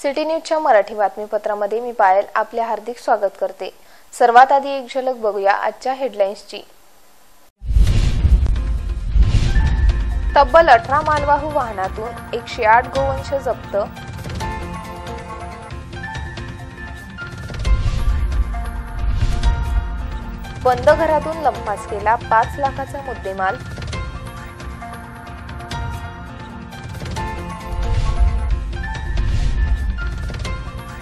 City न्यूजच्या मराठी बातमीपत्रामध्ये मी पायल आपले हार्दिक स्वागत करते। सर्वात आधी एक झलक बघूया आजच्या हेडलाईन्सची। तब्बल 18 मालवाहू वाहनातून 108 गोवंश जप्त। बंद घरातून लंपास केला 5 लाखाचा मुद्देमाल।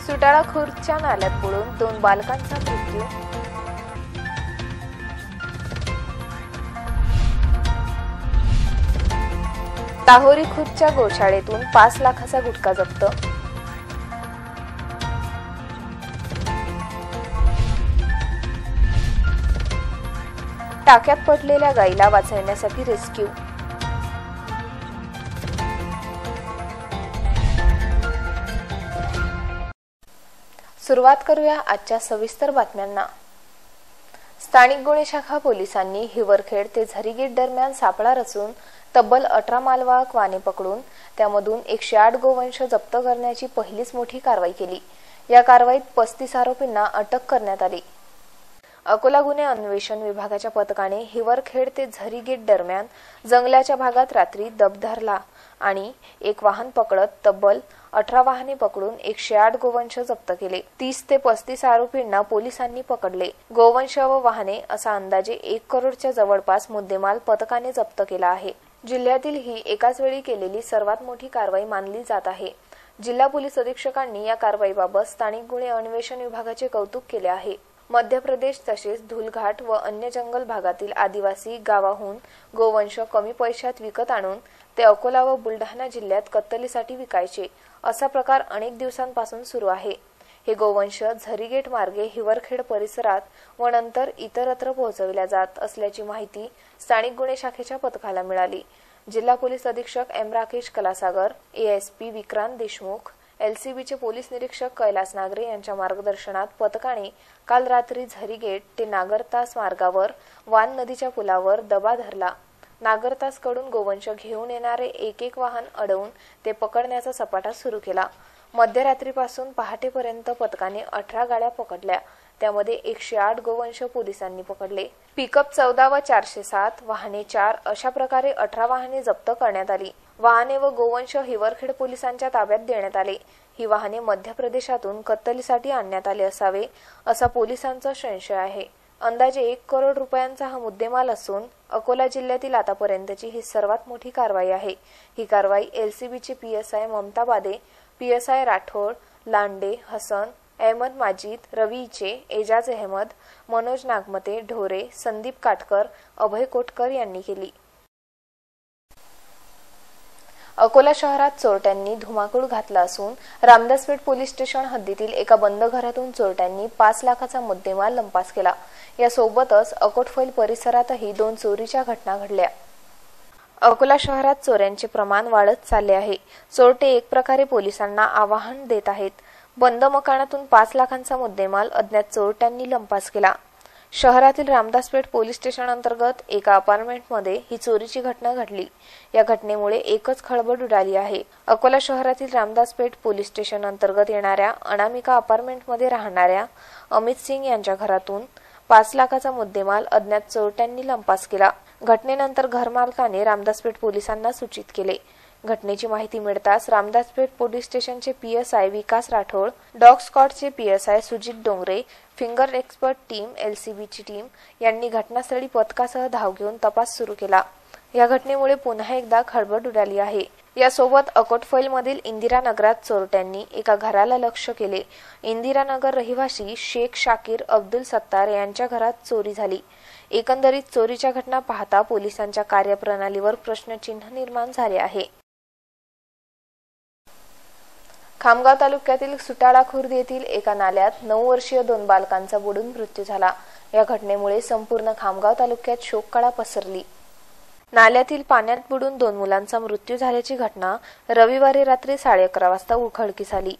सुटाळा खुर्दच्या नाल्यात बुडून 2 बालकांचा मृत्यू। ताहोरी खुर्दच्या गोशाळेतून 5 लाखाचा गुटखा जप्त। टाक्यात पडलेल्या गायीला वाचवण्यासाठी रेस्क्यू। सुरुवात करूया आजच्या सविस्तर बातम्यांना। स्थानिक गुन्हे शाखा पोलिसांनी हिवरखेड ते झरीगेट दरम्यान सापळा रचून तब्बल 18 मालवाहक वाहने पकडून त्यामधून 108 गोवंश जप्त करण्याची पहिलीच मोठी कारवाई केली। या कारवाईत 35 आरोपींना अटक करण्यात आली। अकोला गुन्हे अन्वेषण विभागाच्या पथकाने हिवरखेड ते झरीगेट दरम्यान जंगलाच्या भागात रात्री दब धरला आणि एक वाहन पकडत तब्बल 18 वाहने पकडून 108 गोवंश जप्त केले। 30 ते 35 आरोपींना पोलिसांनी पकडले। गोवंश व वाहने असा अंदाजे 1 करोडच्या जवळपास मुद्देमाल पथकाने जप्त केला आहे। जिल्ह्यातील ही एकाच वेळी केलेली सर्वात मोठी कारवाई मानली जात आहे। जिल्हा पोलीस अधीक्षकांनी या कारवाईबाबत स्थानिक गुन्हे अन्वेषण विभागाचे कौतुक केले आहे। मध्य प्रदेश तसेच धुलघाट व अन्य जंगल भागातील आदिवासी गावाहून गोवंश कमी पैशात विकत आणून ते अकोला व बुलढाणा जिल्ह्यात कत्तलीसाठी विकायचे असा प्रकार अनेक दिवसांपासून सुरू आहे। हे गोवंश झरीगेट मार्गे हिवरखेड परिसरात व नंतर इतरत्र पोहोचविल्या जात असल्याची माहिती स्थानिक गुन्हे शाखेच्या पथकाला मिळाली। जिल्हा पोलीस अधीक्षक एम राकेश कलासागर, एएसपी विक्रांत देशमुख, एलसीबीचे पोलीस निरीक्षक कैलास नागरे यांच्या मार्गदर्शनात पथकाने काल रात्री झरीगेट ते नागरतास मार्गावर वान नदीच्या पुलावर दबा धरला। नागरतास कडून गोवंश घेऊन येणारे एक वाहन अडवून ते पकडण्याचा सपाटा सुरू केला। मध्यरात्रीपासून पहाटेपर्यंत पथकाने 18 गाड्या पकडल्या, त्यामध्ये 108 गोवंश पोलिसांनी पकडले। पिकअप 14 व 407, वाहने 4 अशा प्रकारे 18 वाहने जप्त करण्यात आली। वाहने व गोवंश हिवरखेड पोलिसांच्या ताब्यात देण्यात आले। ही वाहने मध्य प्रदेशातून कत्तलीसाठी आणण्यात आले असावे असा पोलिसांचा संशय आहे। अंदाजे 1 करोड रुपयांचा हा मुद्देमाल असून अकोला जिल्ह्यातील आतापर्यंतची ही सर्वात मोठी कारवाई आहे। ही कारवाई एलसीबीचे पीएसआय ममता बादे, पीएसआय राठोड, लांडे, हसन, अहमद माजिद, रवी इचे, एजाज अहमद, मनोज नागमते, ढोरे, संदीप काटकर, अभय कोटकर यांनी केली। अकोला शहरात चोरट्यांनी धुमाकूळ घातला असून रामदासपेठ पोलीस स्टेशन हद्दीतील एका बंद घरातून चोरट्यांनी 5 लाखाचा मुद्देमाल लंपास केला। यासोबतच अकोटफैल परिसरातही 2 चोरीच्या घटना घडल्या। अकोला शहरात चोऱ्यांचे प्रमाण वाढत चालले आहे। चोरटे एक प्रकारे पोलिसांना आवाहन देत आहेत। बंद मकानातून 5 लाखांचा मुद्देमाल अज्ञात चोरट्यांनी लंपास केला। शहरातील रामदासपेठ पोलीस स्टेशन अंतर्गत एका अपार्टमेंटमध्ये ही चोरीची घटना घडली। या घटनेमुळे एकच खळबळ उडाली आहे। अकोला शहरातील रामदासपेठ पोलीस स्टेशन अंतर्गत येणाऱ्या अनामिका अपार्टमेंटमध्ये राहणाऱ्या अमित सिंग यांच्या घरातून 5 लाखाचा मुद्देमाल अज्ञात चोरट्यांनी लंपास केला। घटनेनंतर घरमालकाने रामदासपेठ पोलिसांना सूचित केले। घटनेची माहिती मिळताच रामदासपेठ पोलीस स्टेशनचे पीएसआय विकास राठोड, डॉग स्क्वॉडचे PSI Sujit Dongre, finger expert team, एलसीबीची टीम यांनी घटनास्थळी पथकासह धाव घेऊन तपास सुरू केला। या घटनेमुळे पुन्हा एकदा खळबळ उडाली आहे। यासोबत अकोटफैलमधील इंदिरानगरात चोरट्यांनी एका घराला लक्ष्य केले। इंदिरानगर रहिवासी शेख शाकीर अब्दुल सत्तार यांच्या घरात चोरी झाली। एकंदरीत चोरीच्या घटना पाहता पोलिसांच्या कार्यप्रणालीवर प्रश्नचिन्ह निर्माण झाले आहे। खामगाव तालुक्यातील सुटाळा खुर्द येथील एका नाल्यात 9 वर्षीय 2 बालकांचा बुडून मृत्यू झाला। या घटनेमुळे संपूर्ण खामगाव तालुक्यात शोककळा पसरली। नाल्यातील पाण्यात बुडून 2 मुलांचा मृत्यू झाल्याची घटना रविवारी रात्री 11:30 वाजता उघडकीस आली।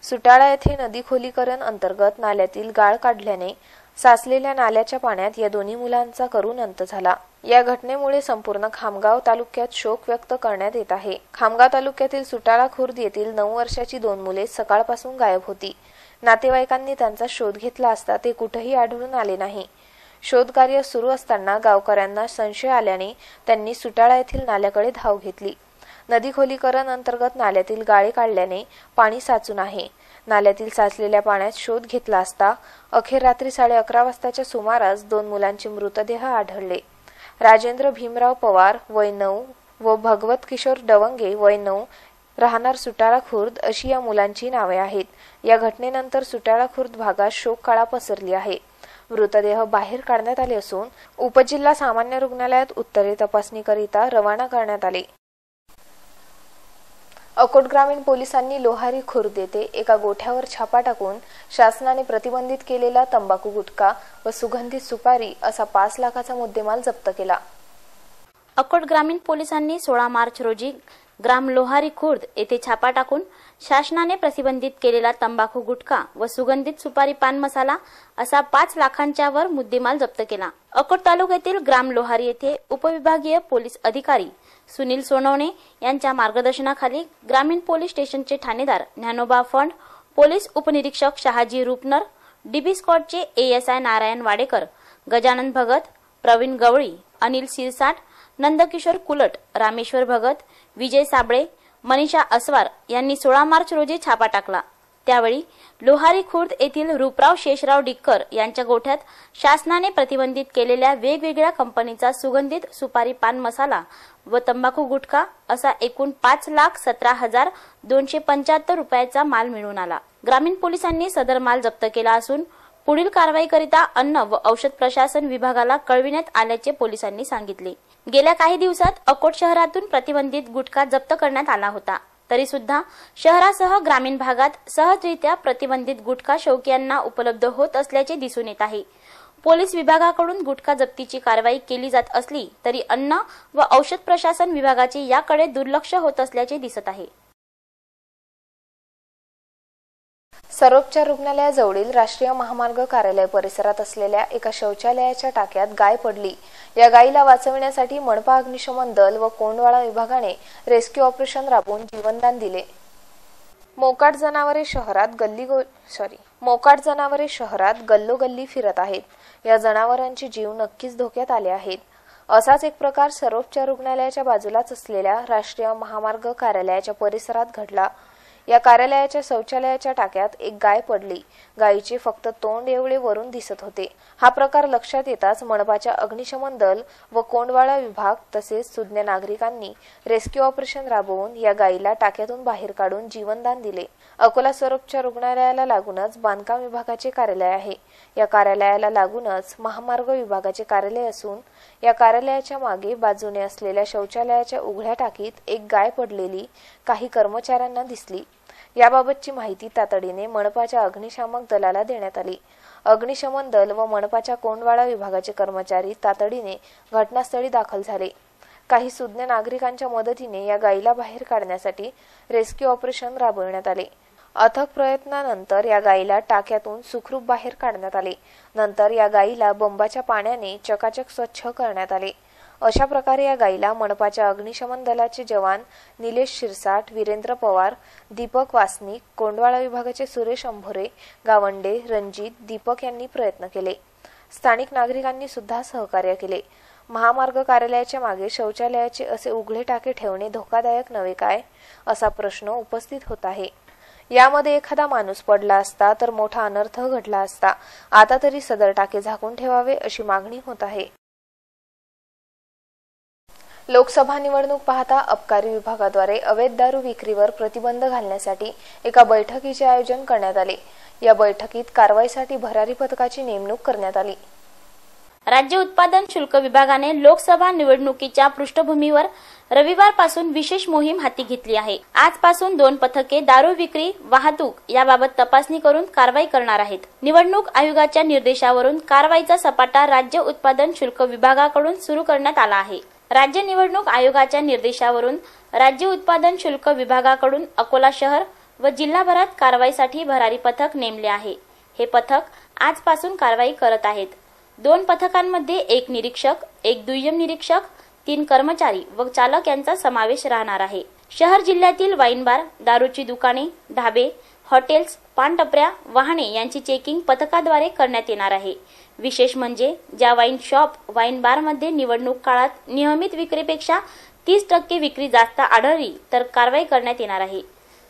सुटाळा येथे नदी खोलीकरण अंतर्गत नाल्यातील गाळ काढल्याने साचलेल्या नाल्याच्या पाण्यात या दोन्ही मुलांचा करुण अंत झाला। या घटनेमुळे संपूर्ण खामगाव तालुक्यात शोक व्यक्त करण्यात येत आहे। खामगाव तालुक्यातील सुटाळा खुर्द येथील 9 वर्षाची 2 मुले सकाळपासून गायब होती। नातेवाईकांनी त्यांचा शोध घेतला असता ते कुठेही आढळून आले नाही। शोधकार्य सुरू असताना गावकऱ्यांना संशय आल्याने त्यांनी सुटाळा येथील नाल्याकडे धाव घेतली। नदी खोलीकरण अंतर्गत नाल्यातील गाळे काढल्याने पाणी साचून आहे। नाल्यातील साचलेल्या पाण्यात शोध घेतला असता अखेर रात्री 11:30 वाजताच्या सुमारास 2 मुलांचे मृतदेह आढळले। राजेंद्र भीमराव पवार वय 9 व भगवत किशोर डवंगे वय 9 राहणार सुटाळा खुर्द अशी या मुलांची नावे आहेत। या घटनेनंतर सुटाळा खुर्द भागात शोककळा पसरली आहे। मृतदेह बाहेर काढण्यात आले असून उपजिल्हा सामान्य रुग्णालयात उत्तरे तपासणीकरिता रवाना करण्यात आले। अकोट ग्रामीण पोलिसांनी लोहारी खुर्द येथे एका गोठ्यावर छापा टाकून शासनाने प्रतिबंधित केलेला तंबाखू गुटखा व सुगंधित सुपारी असा 5 लाखाचा मुद्देमाल जप्त केला। अकोट ग्रामीण पोलिसांनी 16 मार्च रोजी ग्राम लोहारी खुर्द येथे छापा टाकून शासनाने प्रतिबंधित केलेला तंबाखू गुटखा व सुगंधित सुपारी पान मसाला असा 5 लाखांच्या वर मुद्देमाल जप्त केला। अकोट तालुक्यातील ग्राम लोहारी येथे उपविभागीय पोलीस अधिकारी सुनील सोनवणे यांच्या मार्गदर्शनाखाली ग्रामीण पोलीस स्टेशनचे ठाणेदार ज्ञानोबा फंड, पोलीस उपनिरीक्षक शहाजी रुपनर, डीबी स्क्वॉडचे एएसआय नारायण वाडेकर, गजानन भगत, प्रवीण गवळी, अनिल सिरसाट, नंदकिशोर कुलट, रामेश्वर भगत, विजय साबळे, मनीषा अस्वार यांनी 16 मार्च रोजी छापा टाकला। त्यावेळी लोहारी खुर्द येथील रूपराव शेषराव डिक्कर यांच्या गोठ्यात शासनाने प्रतिबंधित केलेल्या वेगवेगळ्या कंपनीचा सुगंधित सुपारी पान मसाला व तंबाखू गुटखा असा एकूण 5,17,275 रुपयाचा माल मिळून आला। ग्रामीण पोलिसांनी सदर माल जप्त केला असून पुढील कारवाईकरिता अन्न व औषध प्रशासन विभागाला कळविण्यात आल्याचे पोलिसांनी सांगितले। गेल्या काही दिवसात अकोट शहरातून प्रतिबंधित गुटखा जप्त करण्यात आला होता, तरी सुद्धा शहरासह ग्रामीण भागात सहजरित्या प्रतिबंधित गुटखा शौकियांना उपलब्ध होत असल्याचे दिसून येत आहे। पोलीस विभागाकडून गुटखा जप्तीची कारवाई केली जात असली तरी अन्न व औषध प्रशासन विभागाचे याकडे दुर्लक्ष होत असल्याचे दिसत आहे। सर्वोपचार रुग्णालयाजवळील राष्ट्रीय महामार्ग कार्यालय परिसरात असलेल्या एका शौचालयाच्या टाक्यात गाय पडली। या गायीला वाचविण्यासाठी मनपा अग्निशमन दल व कोंडवाळा विभागाने रेस्क्यू ऑपरेशन राबवून जीवनदान दिले। मोकाट जनावरे शहरात गल्लोगल्ली फिरत आहेत। या जनावरांचे जीव नक्कीच धोक्यात आले आहेत। असाच एक प्रकार सर्वोपचार रुग्णालयाच्या बाजूलाच असलेल्या राष्ट्रीय महामार्ग कार्यालयाच्या परिसरात घडला। या कार्यालयाच्या शौचालयाच्या टाक्यात एक गाय पडली। गायीचे फक्त तोंड एवढे वरून दिसत होते। हा प्रकार लक्षात येताच मनपाच्या अग्निशमन दल व कोंडवाळा विभाग तसेच सुज्ञ नागरिकांनी रेस्क्यू ऑपरेशन राबवून या गायीला टाक्यातून बाहेर काढून जीवनदान दिले। अकोला सर्वोपचार रुग्णालयाला लागूनच बांधकाम विभागाचे कार्यालय आहे। या कार्यालयाला लागूनच महामार्ग विभागाचे कार्यालय असून या कार्यालयाच्या मागे बाजूने असलेल्या शौचालयाच्या उघड्या टाकीत एक गाय पडलेली काही कर्मचाऱ्यांना दिसली। याबाबतची माहिती तातडीने मनपाच्या अग्निशामक दलाला देण्यात आली। अग्निशमन दल व मनपाच्या कोंडवाळा विभागाचे कर्मचारी तातडीने घटनास्थळी दाखल झाले। काही सुज्ञ नागरिकांच्या मदतीने या गायीला बाहेर काढण्यासाठी रेस्क्यू ऑपरेशन राबविण्यात आले। अथक प्रयत्नानंतर या गायीला टाक्यातून सुखरूप बाहेर काढण्यात आले। नंतर या गायीला बंबाच्या पाण्याने चकाचक स्वच्छ करण्यात आले। अशा प्रकारे या गायीला मनपाच्या अग्निशमन दलाचे जवान निलेश शिरसाट, वीरेंद्र पवार, दीपक वासनिक, कोंडवाळा विभागाचे सुरेश अंभोरे, गावंडे, रणजित, दीपक यांनी प्रयत्न केले। स्थानिक नागरिकांनी सुद्धा सहकार्य केले। महामार्ग कार्यालयाच्या मागे शौचालयाचे असे उघडे टाके ठेवणे धोकादायक नव्हे काय, असा प्रश्न उपस्थित होत आहे। यामध्ये एखादा माणूस पडला असता तर मोठा अनर्थ घडला असता। आता तरी सदर टाके झाकून ठेवावे अशी मागणी होत आहे। लोकसभा निवडणूक पाहता अबकारी विभागाद्वारे अवैध दारू विक्रीवर प्रतिबंध घालण्यासाठी एका बैठकीचे आयोजन करण्यात आले। या बैठकीत कारवाईसाठी भरारी पथकाची नेमणूक करण्यात आली। राज्य उत्पादन शुल्क विभागाने लोकसभा निवडणुकीच्या पृष्ठभूमीवर रविवारपासून विशेष मोहीम हाती घेतली आहे। आजपासून 2 पथके दारू विक्री, वाहतूक याबाबत तपासणी करून कारवाई करणार आहेत। निवडणूक आयोगाच्या निर्देशावरून कारवाईचा सपाटा राज्य उत्पादन शुल्क विभागाकडून सुरू करण्यात आला आहे। राज्य निवडणूक आयोगाच्या निर्देशावरून राज्य उत्पादन शुल्क विभागाकडून अकोला शहर व जिल्हाभरात कारवाईसाठी भरारी पथक नेमले आहे। हे पथक आजपासून कारवाई करत आहेत। 2 पथकांमध्ये 1 निरीक्षक, 1 दुय्यम निरीक्षक, 3 कर्मचारी व चालक यांचा समावेश राहणार आहे। शहर जिल्ह्यातील वाईन बार, दारूची दुकाने, ढाबे, हॉटेल्स, पानटपऱ्या, वाहने यांची चेकिंग पथकाद्वारे करण्यात येणार आहे। विशेष म्हणजे ज्या वाईन शॉप, वाईन बारमध्ये निवडणूक काळात नियमित विक्रीपेक्षा 30% विक्री जास्त आढळली तर कारवाई करण्यात येणार आहे।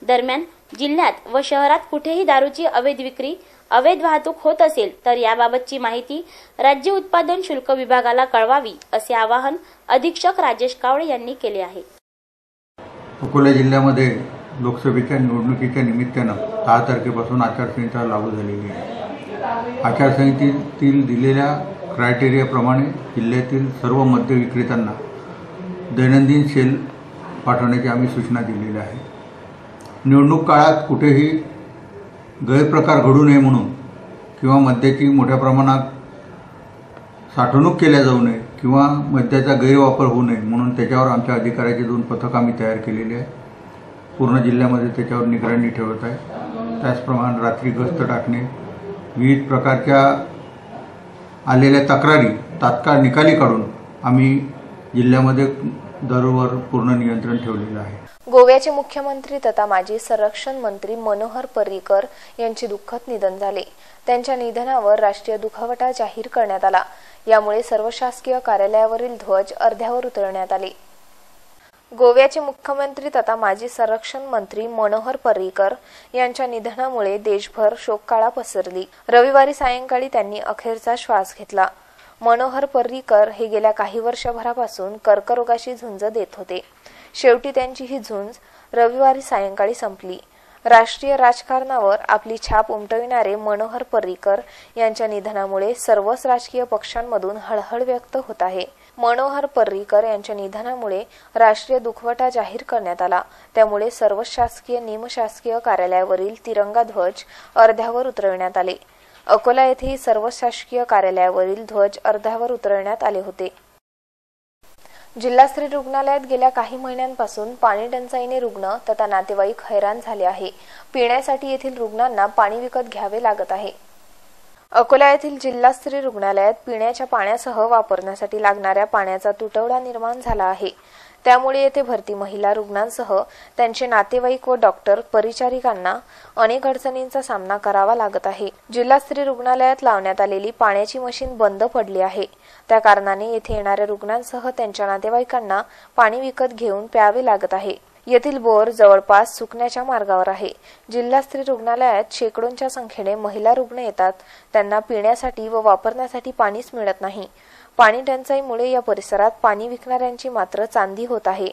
दरम्यान जिल्ह्यात व शहरात कुठेही दारूची अवैध विक्री, अवैध वाहतूक होत असेल तर याबाबतची माहिती राज्य उत्पादन शुल्क विभागाला कळवावी असे आवाहन अधीक्षक राजेश कावळे यांनी केले आहे। अकोला जिल्ह्यामध्ये लोकसभेच्या निवडणुकीच्या निमित्तानं 10 तारखेपासून आचारसंहिता लागू झालेली आहे। आचारसंहितेतील दिलेल्या क्रायटेरियाप्रमाणे जिल्ह्यातील सर्व मद्य विक्रेत्यांना दैनंदिन सेल पाठवण्याची आम्ही सूचना दिलेल्या आहे। निवडणूक काळात कुठेही गैरप्रकार घडू नये म्हणून किंवा मद्याची मोठ्या प्रमाणात साठवणूक केल्या जाऊ नये किंवा मद्याचा गैरवापर होऊ नये म्हणून त्याच्यावर आमच्या अधिकाऱ्याचे 2 पथक आम्ही तयार केलेले आहे। पूर्ण जिल्ह्यामध्ये त्याच्यावर निगराणी ठेवत आहे। त्याचप्रमाणे रात्री गस्त टाकणे, विविध प्रकारच्या आलेल्या तक्रारी तात्काळ निकाली काढून आम्ही जिल्ह्यामध्ये दारूवर पूर्ण नियंत्रण ठेवलेलं आहे। गोव्याचे मुख्यमंत्री तथा माजी संरक्षण मंत्री मनोहर पर्रीकर यांचे दुःखद निधन झाले। त्यांच्या निधनावर राष्ट्रीय दुखवटा जाहीर करण्यात आला। यामुळे सर्व शासकीय कार्यालयावरील ध्वज अर्ध्यावर उतरवण्यात आले। गोव्याचे मुख्यमंत्री तथा माजी संरक्षण मंत्री मनोहर पर्रीकर यांच्या निधनामुळे देशभर शोककळा पसरली। रविवारी सायंकाळी त्यांनी अखेरचा श्वास घेतला। मनोहर पर्रीकर हे गेल्या काही वर्षभरापासून कर्करोगाशी झुंज देत होते। शेवटी त्यांची ही झुंज रविवारी सायंकाळी संपली। राष्ट्रीय राजकारणावर आपली छाप उमटविणारे मनोहर पर्रीकर यांच्या निधनामुळे सर्वच राजकीय पक्षांमधून हळहळ व्यक्त होत आहे। मनोहर पर्रीकर यांच्या निधनामुळे राष्ट्रीय दुखवटा जाहीर करण्यात आला। त्यामुळे सर्व शासकीय निमशासकीय कार्यालयावरील तिरंगा ध्वज अर्ध्यावर उतरवण्यात आले। अकोला येथेही सर्व शासकीय कार्यालयावरील ध्वज अर्ध्यावर उतरवण्यात आले होते। जिल्हा स्त्री रुग्णालयात गेल्या काही महिन्यांपासून पाणी टंचाईने रुग्ण तथा नातेवाईक हैराण झाले आहे। पिण्यासाठी येथील रुग्णांना पाणी विकत घ्यावे लागत आहे। अकोला येथील जिल्हा स्त्री रुग्णालयात पिण्याच्या पाण्यासह वापरण्यासाठी लागणाऱ्या पाण्याचा तुटवडा निर्माण झाला आहे। त्यामुळे येथे भरती महिला रुग्णांसह त्यांचे नातेवाईक व डॉक्टर, परिचारिकांना अनेक अडचणींचा सामना करावा लागत आहे। जिल्हा स्त्री रुग्णालयात लावण्यात आलेली पाण्याची मशीन बंद पडली आहे। त्या कारणाने येथे येणाऱ्या रुग्णांसह त्यांच्या नातेवाईकांना पाणी विकत घेऊन प्यावे लागत आहे। येथील बोर जवळपास सुकण्याच्या मार्गावर आहे। जिल्हा स्त्री रुग्णालयात शेकडोंच्या संख्येने महिला रुग्ण येतात। त्यांना पिण्यासाठी व वापरण्यासाठी पाणीच मिळत नाही। पाणी टंचाईमुळे या परिसरात पाणी विकणाऱ्यांची मात्र चांदी होत आहे।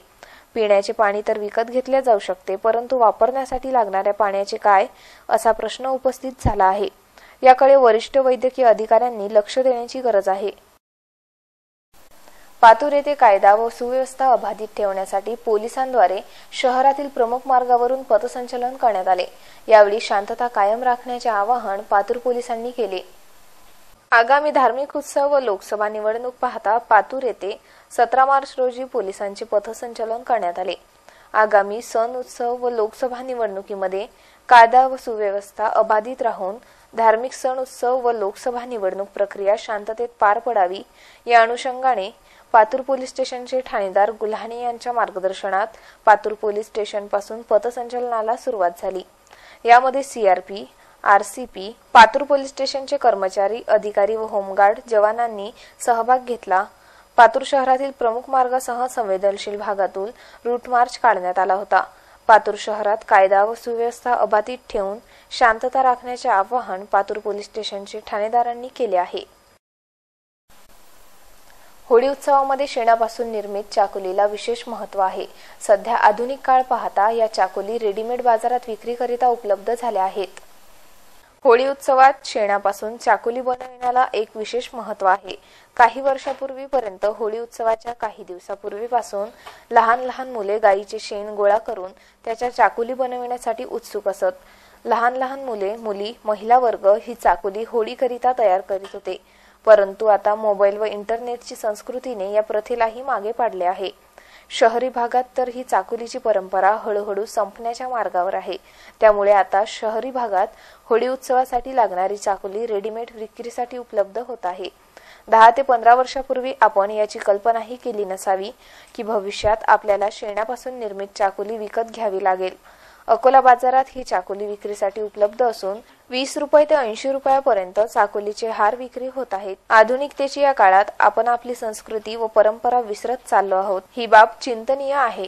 पिण्याचे पाणी तर विकत घेतले जाऊ शकते, परंतु वापरण्यासाठी लागणाऱ्या पाण्याचे काय असा प्रश्न उपस्थित झाला आहे। याकडे वरिष्ठ वैद्यकीय अधिकाऱ्यांनी लक्ष देण्याची गरज आहे। पातूर येथे कायदा व सुव्यवस्था अबाधित ठेवण्यासाठी पोलिसांद्वारे शहरातील प्रमुख मार्गावरून पथसंचलन करण्यात आले। यावेळी शांतता कायम राखण्याचे आवाहन पातूर पोलिसांनी केले। आगामी धार्मिक उत्सव व लोकसभा निवडणूक पाहता पातूर येथे 17 मार्च रोजी पोलिसांचे पथसंचलन करण्यात आले। आगामी सण उत्सव व लोकसभा निवडणुकीमध्ये कायदा व सुव्यवस्था अबाधित राहून धार्मिक सण उत्सव व लोकसभा निवडणूक प्रक्रिया शांततेत पार पडावी या अनुषंगाने पातूर पोलीस स्टेशनचे ठाणेदार गुल्हाने यांच्या मार्गदर्शनात पातूर पोलीस स्टेशन पासून पथसंचलनाला सुरुवात झाली। यामध्ये सीआरपी, आरसीपी, पातूर पोलीस स्टेशनचे कर्मचारी, अधिकारी व होमगार्ड जवानांनी सहभाग घेतला। पातूर शहरातील प्रमुख मार्गासह संवेदनशील भागातून रूट मार्च काढण्यात आला होता। पातूर शहरात कायदा व सुव्यवस्था अबाधित ठेवून शांतता राखण्याचे आवाहन पातूर पोलीस स्टेशनचे ठाणेदारांनी केले आहे। होळी उत्सवामध्ये शेणापासून निर्मित चाकोलीला विशेष महत्त्व आहे। सध्या आधुनिक काळ पाहता या चाकोली रेडीमेड बाजारात विक्रीकरिता उपलब्ध झाल्या आहेत। होळी उत्सवात शेणापासून चाकोली बनविण्याला एक विशेष महत्त्व आहे। काही वर्षापूर्वीपर्यंत होळी उत्सवाच्या काही दिवसापूर्वीपासून लहान लहान मुले गायीचे शेण गोळा करून त्याच्या चाकोली बनविण्यासाठी उत्सुक असत। लहान लहान मुले, मुली, महिला वर्ग ही चाकोली होळीकरिता तयार करीत होते। परंतु आता मोबाईल व इंटरनेटची संस्कृतीने या प्रथेलाही मागे पाडले आहे। शहरी भागात तर ही चाकोलीची परंपरा हळूहळू संपण्याच्या मार्गावर आहे। त्यामुळे आता शहरी भागात होळी उत्सवासाठी लागणारी चाकोली रेडीमेड विक्रीसाठी उपलब्ध होत आहे। 10 ते 15 वर्षापूर्वी आपण याची कल्पनाही केली नसावी की भविष्यात आपल्याला शेणापासून निर्मित चाकोली विकत घ्यावी लागेल। अकोला बाजारात ही चाकोली विक्रीसाठी उपलब्ध असून 20 रुपये ते 80 रुपयापर्यंत चाकोलीचे हार विक्री होत आहेत। आधुनिकतेच्या या काळात आपण आपली संस्कृती व परंपरा विसरत चाललो आहोत, ही बाब चिंतनीय आहे।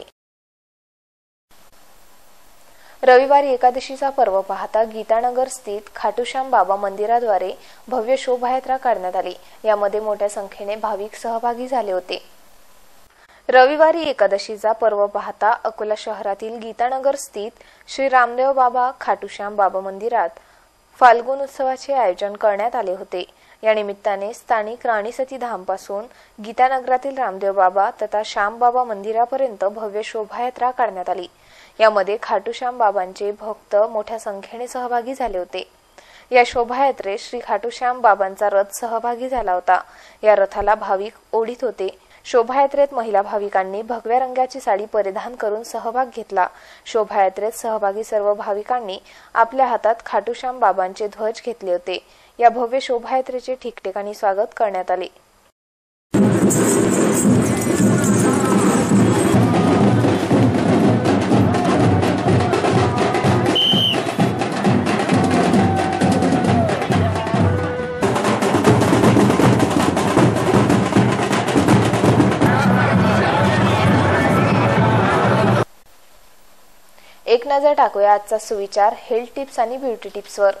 रविवारी एकादशीचा पर्व पाहता गीतानगर स्थित खाटूश्याम बाबा मंदिराद्वारे भव्य शोभायात्रा काढण्यात आली। यामध्ये मोठ्या संख्येने भाविक सहभागी झाले होते। रविवारी एकादशीचा पर्व पाहता अकोला शहरातील गीतानगर स्थित श्री रामदेव बाबा खाटूश्याम बाबा मंदिरात फाल्गुन उत्सवाचे आयोजन करण्यात आले होते। या निमित्ताने स्थानिक राणी सती धामपासून गीतानगरातील रामदेव बाबा तथा श्याम बाबा मंदिरापर्यंत भव्य शोभायात्रा काढण्यात आली। यामध्ये खाटूश्याम बाबांचे भक्त मोठ्या संख्येने सहभागी झाले होते। या शोभायात्रेत श्री खाटूश्याम बाबांचा रथ सहभागी झाला होता। या रथाला भाविक ओढीत होते। शोभायात्रेत महिला भाविकांनी भगव्या रंगाची साडी परिधान करून सहभाग घेतला। शोभायात्रेत सहभागी सर्व भाविकांनी आपल्या हातात खाटूश्याम बाबांचे ध्वज घेतले होते। या भव्य शोभायात्रेचे ठिकठिकाणी स्वागत करण्यात आले। एक नजर टाकूया आजचा सुविचार हेल्थ टिप्स आणि ब्युटी टिप्सवर।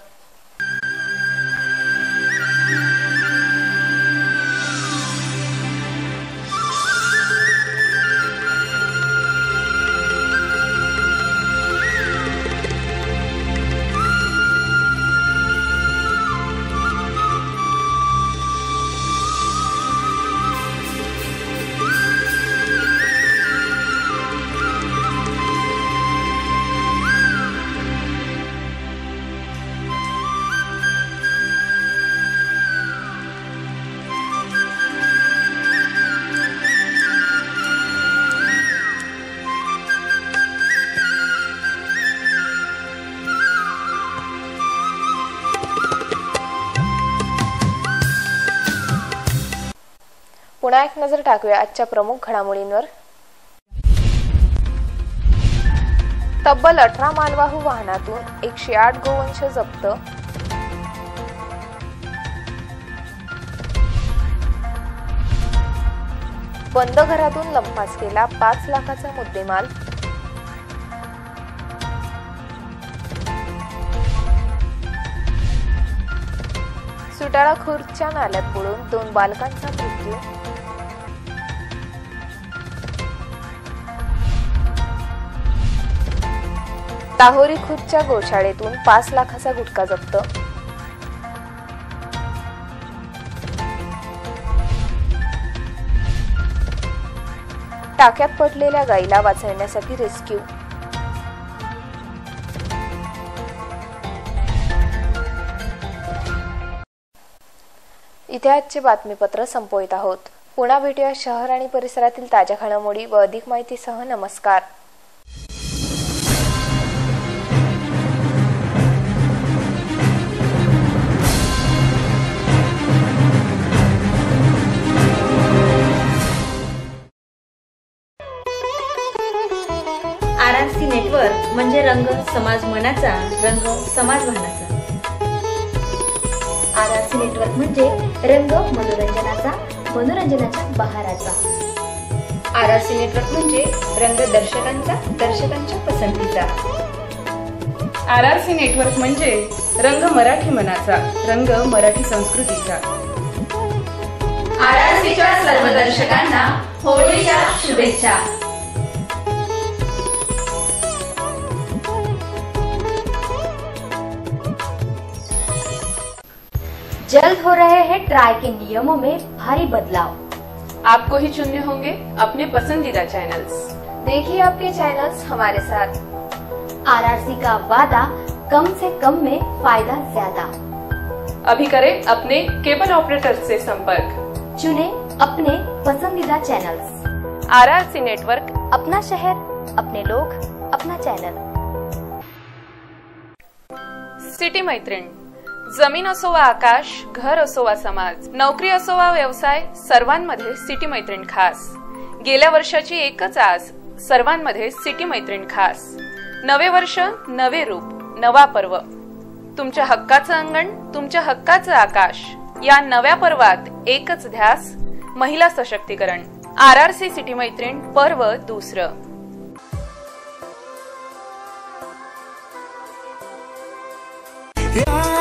पुन्हा एक नजर टाकूया आजच्या प्रमुख घडामोडींवर। तब्बल 18 मालवाहू वाहनातून 108 गोवंश जप्त। बंद घरातून लंपास केला 5 लाखाचा मुद्देमाल। सुटाळा खुर्दच्या नाल्यात बुडून 2 बालकांचा मृत्यू। ताहोरी खुर्दच्या गोशाळेतून 5 लाखाचा गुटखा जप्त। टाक्यात पडलेल्या गायीला वाचवण्यासाठी रेस्क्यू। इथे आजचे बातमीपत्र संपवित आहोत। पुन्हा भेटूया शहर आणि परिसरातील ताज्या घडामोडी व अधिक माहितीसह। नमस्कार। आरआरसी नेटवर्क म्हणजे रंग समाज मनाचा, रंग समाज भावनाचा। आरआरसी नेटवर्क म्हणजे रंग मनोरंजनाचा, मनोरंजनाच्या बहाराचा। आरआरसी नेटवर्क म्हणजे रंग दर्शकांचा, दर्शकांच्या पसंतीचा। आरआरसी नेटवर्क म्हणजे रंग मराठी मनाचा, रंग मराठी संस्कृतीचा। आरआरसीच्या सर्व दर्शकांना होळीच्या शुभेच्छा। जल्द हो रहे हैं ट्राई के नियमों में भारी बदलाव। आपको ही चुनने होंगे अपने पसंदीदा चैनल्स। देखिए आपके चैनल्स हमारे साथ। आरआरसी का वादा कम से कम में फायदा ज्यादा। अभी करें अपने केबल ऑपरेटर से संपर्क। चुने अपने पसंदीदा चैनल्स। आरआरसी नेटवर्क अपना शहर, अपने लोग, अपना चॅनल. सिटी मैत्रीण. जमीन असो वा आकाश, घर असो वा समाज, नोकरी असो वा व्यवसाय, सर्वांमध्ये सिटी मैत्रीण खास. गेल्या वर्षाची एकच आस, सर्वांमध्ये सिटी मैत्रीण खास. नवे वर्ष, नवे रूप, नवा पर्व. तुमच्या हक्काचं अंगण, तुमच्या हक्काचं आकाश. या नव्या पर्वात एकच ध्यास, महिला सशक्तीकरण. RRC सिटी मैत्रीण पर्व दुसरं. Yeah.